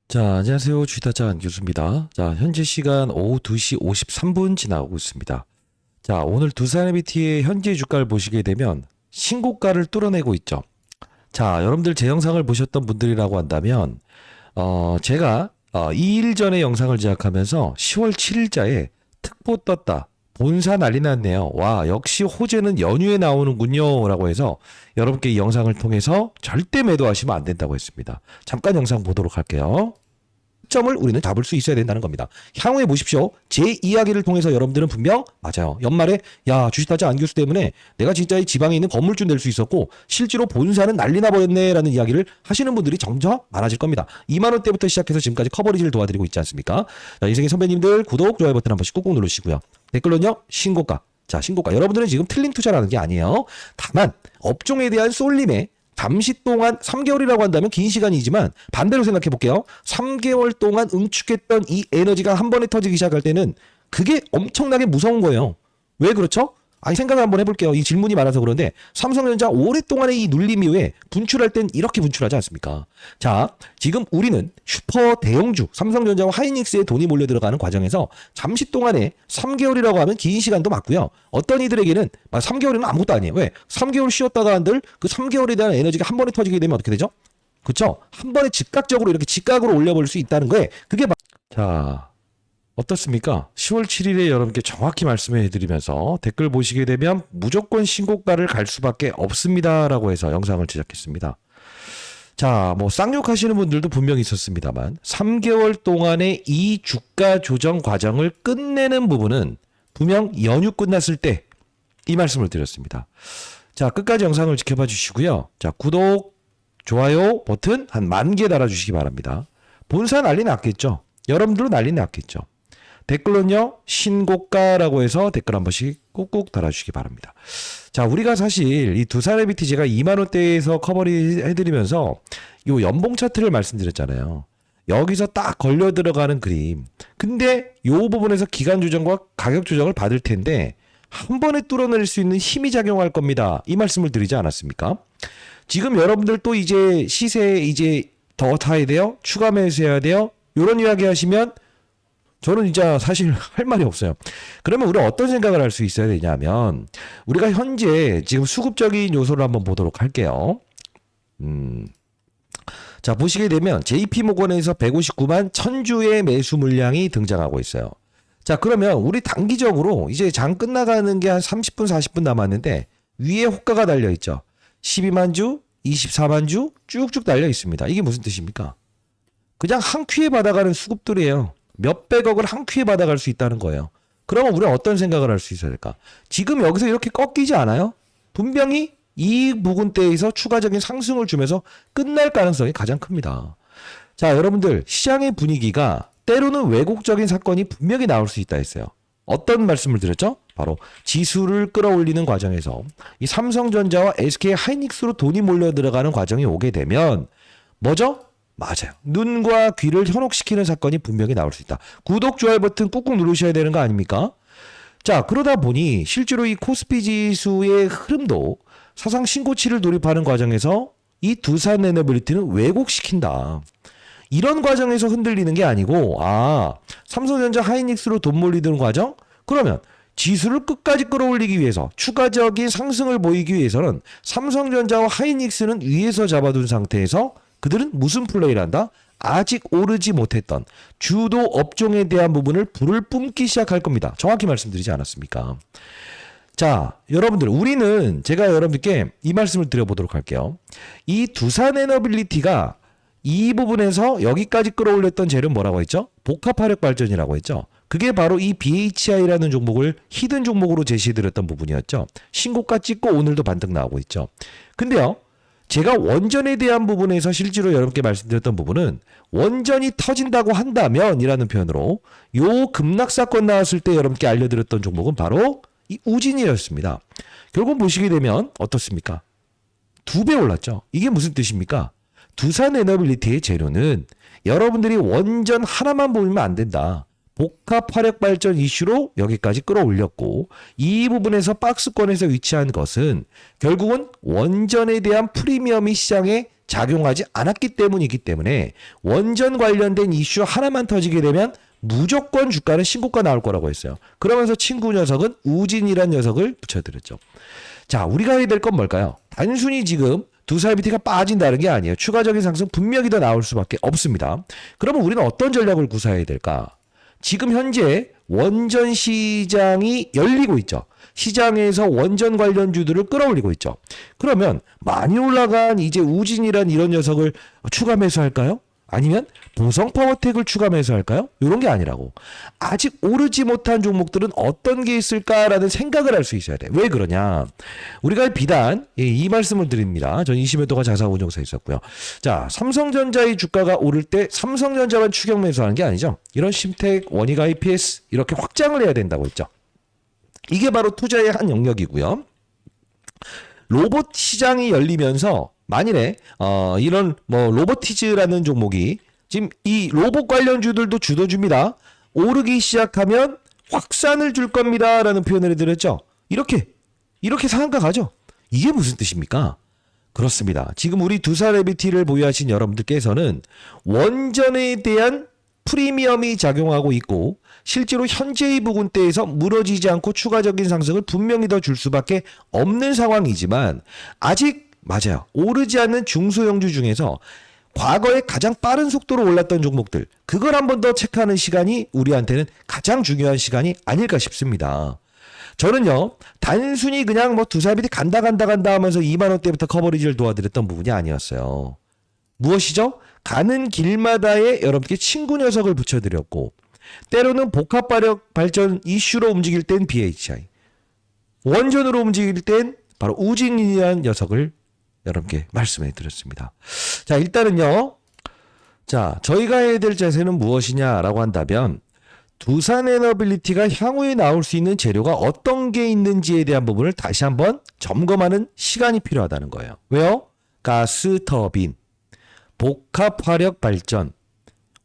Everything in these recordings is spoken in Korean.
자, 안녕하세요. 주식타짜 안교수입니다. 자, 현재 시간 오후 2시 53분 지나고 있습니다. 자, 오늘 두산에비티의 현재 주가를 보시게 되면 신고가를 뚫어내고 있죠. 자, 여러분들 제 영상을 보셨던 분들이라고 한다면, 제가 2일 전에 영상을 제작하면서 10월 7일자에 특보 떴다. 본사 난리 났네요. 와, 역시 호재는 연휴에 나오는군요. 라고 해서 여러분께 이 영상을 통해서 절대 매도하시면 안 된다고 했습니다. 잠깐 영상 보도록 할게요. 점을 우리는 잡을 수 있어야 된다는 겁니다. 향후에 보십시오. 제 이야기를 통해서 여러분들은 분명 맞아요. 연말에 야 주식타짜 안교수 때문에 내가 진짜 이 지방에 있는 건물주 될 수 있었고 실제로 본사는 난리 나버렸네 라는 이야기를 하시는 분들이 점점 많아질 겁니다. 2만 원대부터 시작해서 지금까지 커버리지를 도와드리고 있지 않습니까? 자, 인생의 선배님들 구독, 좋아요 버튼 한 번씩 꾹꾹 누르시고요. 댓글로는요. 신고가. 자, 신고가. 여러분들은 지금 틀린 투자라는 게 아니에요. 다만 업종에 대한 쏠림에 잠시 동안 3개월이라고 한다면 긴 시간이지만 반대로 생각해 볼게요. 3개월 동안 응축했던 이 에너지가 한 번에 터지기 시작할 때는 그게 엄청나게 무서운 거예요. 왜 그렇죠? 생각을 한번 해볼게요. 이 질문이 많아서 그런데 삼성전자 오랫동안의 이 눌림 이후에 분출할 땐 이렇게 분출하지 않습니까? 자, 지금 우리는 슈퍼 대형주 삼성전자와 하이닉스에 돈이 몰려 들어가는 과정에서 잠시 동안에 3개월이라고 하면 긴 시간도 맞고요. 어떤 이들에게는 3개월이면 아무것도 아니에요. 왜? 3개월 쉬었다가 한들 그 3개월에 대한 에너지가 한 번에 터지게 되면 어떻게 되죠? 그렇죠? 한 번에 즉각적으로 이렇게 직각으로 올려버릴 수 있다는 거에 그게 자, 어떻습니까? 10월 7일에 여러분께 정확히 말씀해 드리면서 댓글 보시게 되면 무조건 신고가를 갈 수밖에 없습니다라고 해서 영상을 제작했습니다. 자, 뭐 쌍욕하시는 분들도 분명히 있었습니다만 3개월 동안의 이 주가 조정 과정을 끝내는 부분은 분명 연휴 끝났을 때 이 말씀을 드렸습니다. 자, 끝까지 영상을 지켜봐 주시고요. 자, 구독, 좋아요 버튼 한 10,000개 달아주시기 바랍니다. 본사 난리 났겠죠? 여러분들도 난리 났겠죠? 댓글은요 신고가라고 해서 댓글 한 번씩 꾹꾹 달아주시기 바랍니다. 자, 우리가 사실 이 두산에비티 제가 2만 원대에서 커버리 해드리면서 이 연봉 차트를 말씀드렸잖아요. 여기서 딱 걸려 들어가는 그림. 근데 이 부분에서 기간 조정과 가격 조정을 받을 텐데 한 번에 뚫어낼 수 있는 힘이 작용할 겁니다. 이 말씀을 드리지 않았습니까? 지금 여러분들 또 이제 시세 이제 더 타야 돼요? 추가 매수해야 돼요? 이런 이야기 하시면 저는 진짜 사실 할 말이 없어요. 그러면 우리가 어떤 생각을 할 수 있어야 되냐면 우리가 현재 지금 수급적인 요소를 한번 보도록 할게요. 자, 보시게 되면 JP모건에서 159만 1000주의 매수 물량이 등장하고 있어요. 자, 그러면 우리 단기적으로 이제 장 끝나가는 게 한 30분 40분 남았는데 위에 호가가 달려 있죠. 12만 주, 24만 주 쭉쭉 달려 있습니다. 이게 무슨 뜻입니까? 그냥 한 큐에 받아가는 수급들이에요. 몇백억을 한 큐에 받아갈 수 있다는 거예요. 그러면 우리는 어떤 생각을 할 수 있어야 될까? 지금 여기서 이렇게 꺾이지 않아요? 분명히 이 부분대에서 추가적인 상승을 주면서 끝날 가능성이 가장 큽니다. 자, 여러분들 시장의 분위기가 때로는 왜곡적인 사건이 분명히 나올 수 있다 했어요. 어떤 말씀을 드렸죠? 바로 지수를 끌어올리는 과정에서 이 삼성전자와 SK 하이닉스로 돈이 몰려 들어가는 과정이 오게 되면 뭐죠? 맞아요. 눈과 귀를 현혹시키는 사건이 분명히 나올 수 있다. 구독, 좋아요 버튼 꾹꾹 누르셔야 되는 거 아닙니까? 자, 그러다 보니 실제로 이 코스피 지수의 흐름도 사상 신고치를 돌입하는 과정에서 이 두산에너빌리티는 왜곡시킨다. 이런 과정에서 흔들리는 게 아니고 삼성전자 하이닉스로 돈 몰리는 과정? 그러면 지수를 끝까지 끌어올리기 위해서 추가적인 상승을 보이기 위해서는 삼성전자와 하이닉스는 위에서 잡아둔 상태에서 그들은 무슨 플레이를 한다? 아직 오르지 못했던 주도 업종에 대한 부분을 불을 뿜기 시작할 겁니다. 정확히 말씀드리지 않았습니까? 자, 여러분들 우리는 제가 여러분들께 이 말씀을 드려보도록 할게요. 이 두산에너빌리티가 이 부분에서 여기까지 끌어올렸던 재료는 뭐라고 했죠? 복합화력 발전이라고 했죠. 그게 바로 이 BHI라는 종목을 히든 종목으로 제시해드렸던 부분이었죠. 신고가 찍고 오늘도 반등 나오고 있죠. 근데요, 제가 원전에 대한 부분에서 실제로 여러분께 말씀드렸던 부분은 원전이 터진다고 한다면 이라는 표현으로 요 급락 사건 나왔을 때 여러분께 알려드렸던 종목은 바로 이 우진이었습니다. 결국 보시게 되면 어떻습니까? 2배 올랐죠. 이게 무슨 뜻입니까? 두산에너빌리티의 재료는 여러분들이 원전 하나만 보면 안 된다. 복합 화력 발전 이슈로 여기까지 끌어올렸고 이 부분에서 박스권에서 위치한 것은 결국은 원전에 대한 프리미엄이 시장에 작용하지 않았기 때문이기 때문에 원전 관련된 이슈 하나만 터지게 되면 무조건 주가는 신고가 나올 거라고 했어요. 그러면서 친구 녀석은 우진이란 녀석을 붙여드렸죠. 자, 우리가 해야 될 건 뭘까요? 단순히 지금 두사이비티가 빠진다는 게 아니에요. 추가적인 상승 분명히 더 나올 수밖에 없습니다. 그러면 우리는 어떤 전략을 구사해야 될까? 지금 현재 원전 시장이 열리고 있죠. 시장에서 원전 관련주들을 끌어올리고 있죠. 그러면 많이 올라간 이제 우진이란 이런 녀석을 추가 매수할까요? 아니면 보성파워텍을 추가 매수할까요? 이런 게 아니라고. 아직 오르지 못한 종목들은 어떤 게 있을까라는 생각을 할 수 있어야 돼. 왜 그러냐? 우리가 비단 이 말씀을 드립니다. 전 20여 동안 자사운용사에 있었고요. 자, 삼성전자의 주가가 오를 때 삼성전자만 추격 매수하는 게 아니죠. 이런 심텍, 원익 IPS 이렇게 확장을 해야 된다고 했죠. 이게 바로 투자의 한 영역이고요. 로봇 시장이 열리면서 만일에 이런 뭐 로보티즈라는 종목이 지금 이 로봇 관련주들도 주도줍니다. 오르기 시작하면 확산을 줄 겁니다라는 표현을 해드렸죠. 이렇게 상한가 가죠. 이게 무슨 뜻입니까? 그렇습니다. 지금 우리 두산에비티를 보유하신 여러분들께서는 원전에 대한 프리미엄이 작용하고 있고 실제로 현재의 부근대에서 무너지지 않고 추가적인 상승을 분명히 더 줄 수밖에 없는 상황이지만 아직 맞아요. 오르지 않는 중소형주 중에서 과거에 가장 빠른 속도로 올랐던 종목들 그걸 한 번 더 체크하는 시간이 우리한테는 가장 중요한 시간이 아닐까 싶습니다. 저는요 단순히 그냥 뭐 두산에비티 간다 하면서 2만 원대부터 커버리지를 도와드렸던 부분이 아니었어요. 무엇이죠? 가는 길마다에 여러분께 친구 녀석을 붙여드렸고 때로는 복합발력 발전 이슈로 움직일 땐 BHI 원전으로 움직일 땐 바로 우진이라는 녀석을 여러분께 말씀해 드렸습니다. 자, 일단은요. 자, 저희가 해야 될 자세는 무엇이냐라고 한다면 두산에너빌리티가 향후에 나올 수 있는 재료가 어떤 게 있는지에 대한 부분을 다시 한번 점검하는 시간이 필요하다는 거예요. 왜요? 가스 터빈, 복합 화력 발전,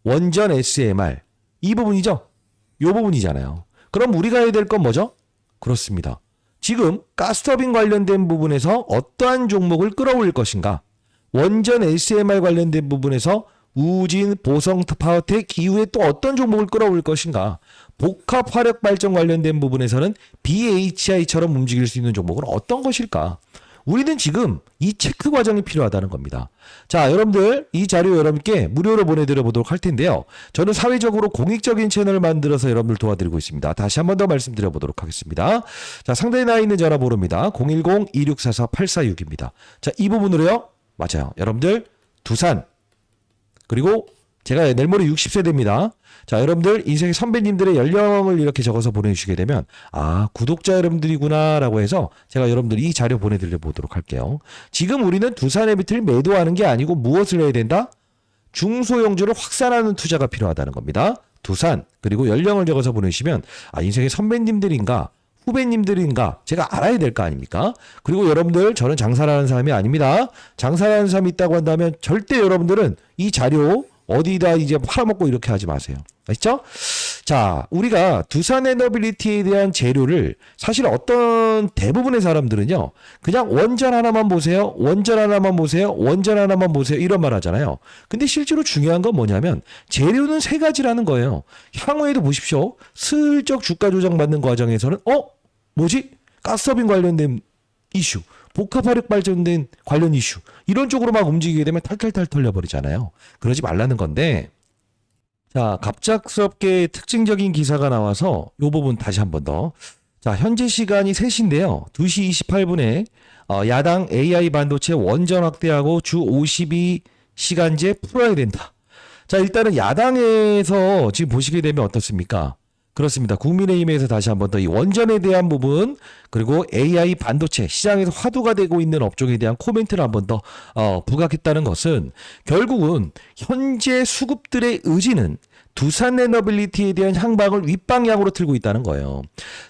원전 SMR 이 부분이죠. 이 부분이잖아요. 그럼 우리가 해야 될 건 뭐죠? 그렇습니다. 지금 가스터빈 관련된 부분에서 어떠한 종목을 끌어올릴 것인가? 원전 SMR 관련된 부분에서 우진, 보성, 파워텍 이후에 또 어떤 종목을 끌어올릴 것인가? 복합 화력 발전 관련된 부분에서는 BHI처럼 움직일 수 있는 종목은 어떤 것일까? 우리는 지금 이 체크 과정이 필요하다는 겁니다. 자, 여러분들 이 자료 여러분께 무료로 보내드려 보도록 할 텐데요. 저는 사회적으로 공익적인 채널을 만들어서 여러분들 도와드리고 있습니다. 다시 한 번 더 말씀드려 보도록 하겠습니다. 자, 상단에 나와 있는 전화번호입니다. 010-2644-8462입니다. 자, 이 부분으로요. 맞아요. 여러분들 두산 그리고 제가 내일 모레 60세대입니다. 자, 여러분들 인생의 선배님들의 연령을 이렇게 적어서 보내주시게 되면 아, 구독자 여러분들이구나 라고 해서 제가 여러분들 이 자료 보내드려 보도록 할게요. 지금 우리는 두산에비티를 매도하는 게 아니고 무엇을 해야 된다? 중소형주를 확산하는 투자가 필요하다는 겁니다. 두산 그리고 연령을 적어서 보내주시면 아, 인생의 선배님들인가 후배님들인가 제가 알아야 될 거 아닙니까? 그리고 여러분들 저는 장사를 하는 사람이 아닙니다. 장사를 하는 사람이 있다고 한다면 절대 여러분들은 이 자료 어디다 이제 팔아먹고 이렇게 하지 마세요. 아시죠? 자, 우리가 두산에너빌리티에 대한 재료를 사실 어떤 대부분의 사람들은요. 그냥 원전 하나만 보세요. 원전 하나만 보세요. 원전 하나만 보세요. 이런 말 하잖아요. 근데 실제로 중요한 건 뭐냐면 재료는 세 가지라는 거예요. 향후에도 보십시오. 슬쩍 주가 조정받는 과정에서는 뭐지? 가스터빈 관련된 이슈. 복합화력 발전된 관련 이슈 이런 쪽으로 막 움직이게 되면 탈탈탈 털려버리잖아요. 그러지 말라는 건데 자 갑작스럽게 특징적인 기사가 나와서 이 부분 다시 한 번 더 자 현재 시간이 3시인데요. 2시 28분에 야당 AI 반도체 원전 확대하고 주 52시간제 풀어야 된다. 자 일단은 야당에서 지금 보시게 되면 어떻습니까? 그렇습니다. 국민의힘에서 다시 한 번 더 이 원전에 대한 부분 그리고 AI 반도체 시장에서 화두가 되고 있는 업종에 대한 코멘트를 한 번 더 부각했다는 것은 결국은 현재 수급들의 의지는 두산에너빌리티에 대한 향방을 윗방향으로 틀고 있다는 거예요.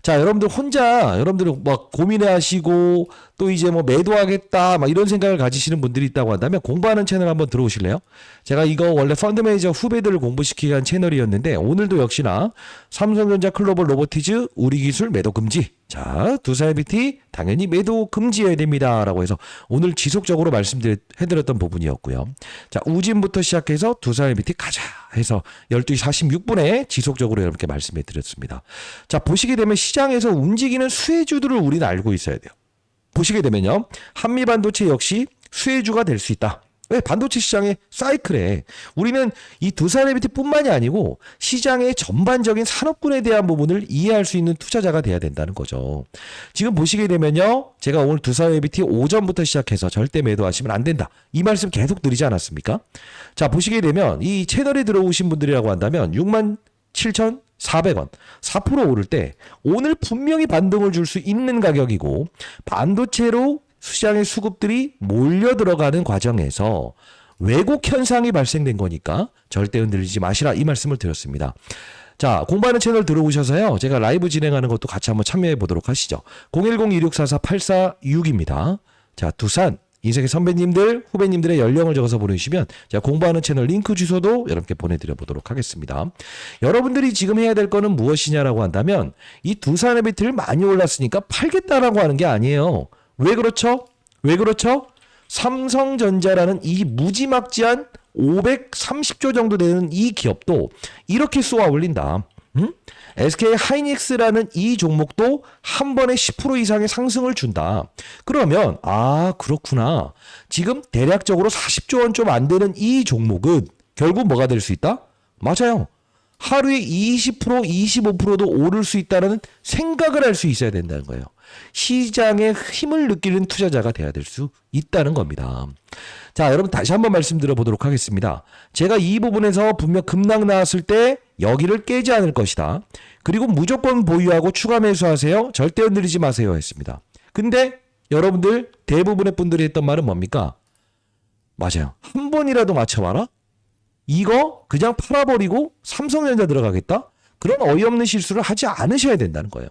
자, 여러분들 혼자 여러분들 막 고민해 하시고 또 이제 뭐 매도하겠다 막 이런 생각을 가지시는 분들이 있다고 한다면 공부하는 채널 한번 들어오실래요? 제가 이거 원래 펀드 매니저 후배들을 공부시키기 위한 채널이었는데 오늘도 역시나 삼성전자, 클로벌 로보티즈, 우리기술 매도 금지. 자, 두산에비티 당연히 매도 금지해야 됩니다. 라고 해서 오늘 지속적으로 말씀해드렸던 부분이었고요. 자, 우진부터 시작해서 두산에비티 가자 해서 12시 46분에 지속적으로 여러분께 말씀해드렸습니다. 자, 보시게 되면 시장에서 움직이는 수혜주들을 우리는 알고 있어야 돼요. 보시게 되면요. 한미반도체 역시 수혜주가 될 수 있다. 왜? 반도체 시장의 사이클에 우리는 이 두산에비티뿐만이 아니고 시장의 전반적인 산업군에 대한 부분을 이해할 수 있는 투자자가 돼야 된다는 거죠. 지금 보시게 되면요. 제가 오늘 두산에비티 오전부터 시작해서 절대 매도하시면 안 된다. 이 말씀 계속 드리지 않았습니까? 자, 보시게 되면 이 채널에 들어오신 분들이라고 한다면 67,400원 4% 오를 때 오늘 분명히 반등을 줄 수 있는 가격이고 반도체로 시장의 수급들이 몰려 들어가는 과정에서 왜곡 현상이 발생된 거니까 절대 흔들리지 마시라 이 말씀을 드렸습니다. 자, 공부하는 채널 들어오셔서요. 제가 라이브 진행하는 것도 같이 한번 참여해 보도록 하시죠. 010-2644-846입니다. 자, 두산 인생의 선배님들, 후배님들의 연령을 적어서 보내주시면 제가 공부하는 채널 링크 주소도 여러분께 보내드려 보도록 하겠습니다. 여러분들이 지금 해야 될 거는 무엇이냐라고 한다면 이 두산에비티를 많이 올랐으니까 팔겠다라고 하는 게 아니에요. 왜 그렇죠? 왜 그렇죠? 삼성전자라는 이 무지막지한 530조 정도 되는 이 기업도 이렇게 쏘아 올린다. SK 하이닉스라는 이 종목도 한 번에 10% 이상의 상승을 준다. 그러면 그렇구나. 지금 대략적으로 40조 원 좀 안 되는 이 종목은 결국 뭐가 될 수 있다? 맞아요. 하루에 20%, 25%도 오를 수 있다는 생각을 할 수 있어야 된다는 거예요. 시장의 힘을 느끼는 투자자가 돼야 될 수 있다는 겁니다. 자, 여러분 다시 한번 말씀드려 보도록 하겠습니다. 제가 이 부분에서 분명 급락 나왔을 때 여기를 깨지 않을 것이다. 그리고 무조건 보유하고 추가 매수하세요. 절대 흔들리지 마세요 했습니다. 근데 여러분들 대부분의 분들이 했던 말은 뭡니까? 맞아요. 한 번이라도 맞춰봐라. 이거 그냥 팔아버리고 삼성전자 들어가겠다? 그런 어이없는 실수를 하지 않으셔야 된다는 거예요.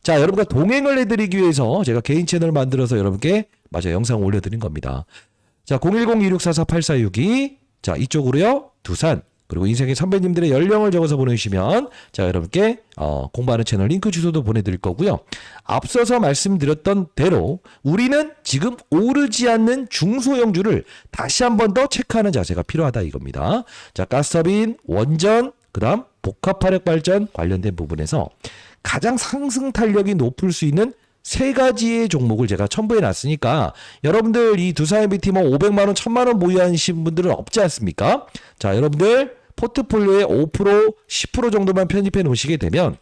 자, 여러분과 동행을 해드리기 위해서 제가 개인 채널 만들어서 여러분께 영상 올려드린 겁니다. 자, 010-2644-8462 자, 이쪽으로요. 두산 그리고 인생의 선배님들의 연령을 적어서 보내주시면 자, 여러분께 공부하는 채널 링크 주소도 보내드릴 거고요. 앞서서 말씀드렸던 대로 우리는 지금 오르지 않는 중소형주를 다시 한 번 더 체크하는 자세가 필요하다 이겁니다. 자, 가스터빈, 원전, 그 다음 복합화력 발전 관련된 부분에서 가장 상승 탄력이 높을 수 있는 세 가지의 종목을 제가 첨부해 놨으니까 여러분들 이 두산에비티 500만 원, 1000만 원 보유하신 분들은 없지 않습니까? 자, 여러분들 포트폴리오에 5%, 10% 정도만 편입해 놓으시게 되면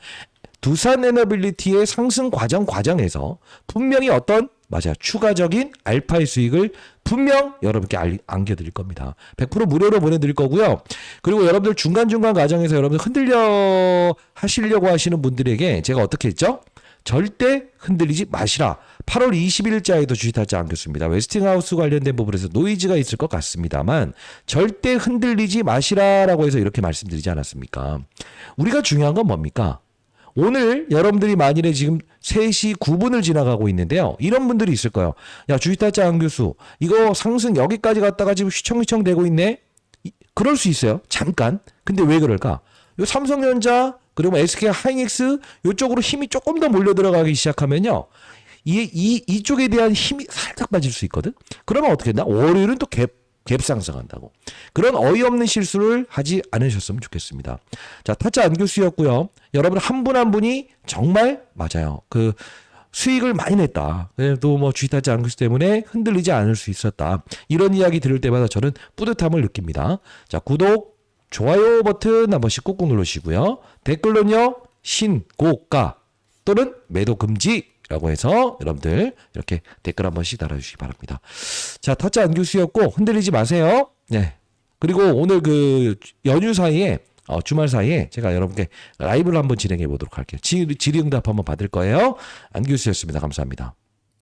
두산에너빌리티의 상승 과정에서 분명히 어떤 추가적인 알파의 수익을 분명 여러분께 안겨드릴 겁니다. 100% 무료로 보내드릴 거고요. 그리고 여러분들 중간중간 과정에서 여러분들 흔들려 하시려고 하시는 분들에게 제가 어떻게 했죠? 절대 흔들리지 마시라. 8월 20일자에도 주식타짜 안겼습니다. 웨스팅하우스 관련된 부분에서 노이즈가 있을 것 같습니다만 절대 흔들리지 마시라라고 해서 이렇게 말씀드리지 않았습니까? 우리가 중요한 건 뭡니까? 오늘 여러분들이 만일에 지금 3시 9분을 지나가고 있는데요. 이런 분들이 있을 거예요. 야, 주식타짜 안 교수 이거 상승 여기까지 갔다가 지금 휘청휘청 되고 있네. 그럴 수 있어요. 잠깐. 근데 왜 그럴까? 요 삼성전자 그리고 SK 하이닉스 이쪽으로 힘이 조금 더 몰려 들어가기 시작하면요. 이쪽에 대한 힘이 살짝 빠질 수 있거든. 그러면 어떻게 했나? 월요일은 또 갭 상승한다고. 그런 어이없는 실수를 하지 않으셨으면 좋겠습니다. 자, 타짜 안교수였고요. 여러분 한 분 한 분이 정말 맞아요. 그 수익을 많이 냈다. 그래도 주식타짜 안교수 때문에 흔들리지 않을 수 있었다. 이런 이야기 들을 때마다 저는 뿌듯함을 느낍니다. 자, 구독, 좋아요 버튼 한 번씩 꾹꾹 누르시고요. 댓글로는요. 신고가 또는 매도 금지라고 해서 여러분들 이렇게 댓글 한 번씩 달아주시기 바랍니다. 자, 타짜 안교수였고 흔들리지 마세요. 네. 그리고 오늘 그 연휴 사이에 주말 사이에 제가 여러분께 라이브를 한번 진행해 보도록 할게요. 질의응답 한번 받을 거예요. 안교수였습니다. 감사합니다.